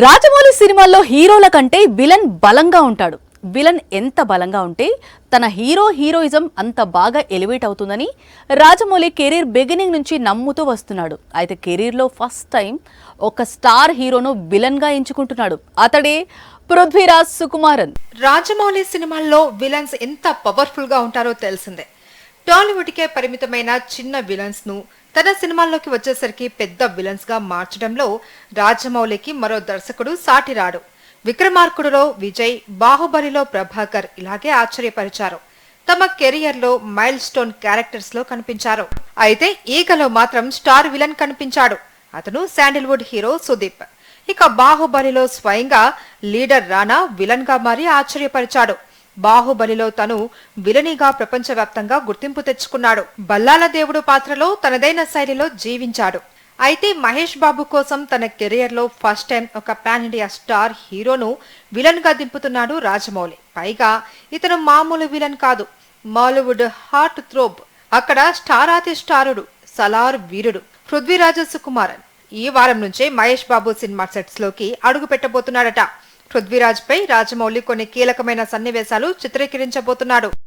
రాజమౌళి సినిమాల్లో హీరోల కంటే విలన్ బలంగా ఉంటాడు. విలన్ ఎంత బలంగా ఉంటే తన హీరోయిజం అంత బాగా ఎలివేట్ అవుతుందని రాజమౌళి కెరీర్ బిగినింగ్ నుంచి నమ్ముతూ వస్తున్నాడు. అయితే కెరీర్లో ఫస్ట్ టైం ఒక స్టార్ హీరోను విలన్ గా ఎంచుకుంటున్నాడు. అతడే పృథ్వీరాజ్ సుకుమారన్. రాజమౌళి సినిమాల్లో విలన్స్ ఎంత పవర్ఫుల్ గా ఉంటారో తెలిసిందే. టాలీవుడ్ కే పరిమితమైన చిన్న విలన్స్ ను తన సినిమాల్లోకి వచ్చేసరికి పెద్ద విలన్స్ గా మార్చడంలో రాజమౌళికి మరో దర్శకుడు సాటిరాడు. విక్రమార్కుడులో విజయ్, బాహుబలిలో ప్రభాకర్ ఇలాగే ఆశ్చర్యపరిచారు. తమ కెరియర్ లో మైల్ స్టోన్ క్యారెక్టర్స్ లో కనిపించారు. అయితే ఈగలో మాత్రం స్టార్ విలన్ కనిపించాడు. అతను శాండిల్వుడ్ హీరో సుదీప్. ఇక బాహుబలిలో స్వయంగా లీడర్ రానా విలన్ గా మారి ఆశ్చర్యపరిచాడు. బాహుబలిలో తను విలనిగా ప్రపంచవ్యాప్తంగా గుర్తింపు తెచ్చుకున్నాడు. బల్లాల దేవుడు పాత్రలో తనదైన శైలిలో జీవించాడు. అయితే మహేష్ బాబు కోసం తన కెరియర్ లో ఫస్ట్ టైం ఒక పాన్ ఇండియా స్టార్ హీరోను విలన్ గా దింపుతున్నాడు రాజమౌళి. పైగా ఇతను మామూలు విలన్ కాదు, మాలీవుడ్ హార్ట్ థ్రోబ్. అక్కడ స్టారాతి స్టారుడు, సలార్ వీరుడు పృథ్వీరాజ్ సుకుమారన్ ఈ వారం నుంచే మహేష్ బాబు సినిమా సెట్స్ లోకి అడుగు పెట్టబోతున్నాడట. పృథ్వీరాజ్ పై రాజమౌళి కొన్ని కీలకమైన సన్నివేశాలు చిత్రీకరించబోతున్నాడు.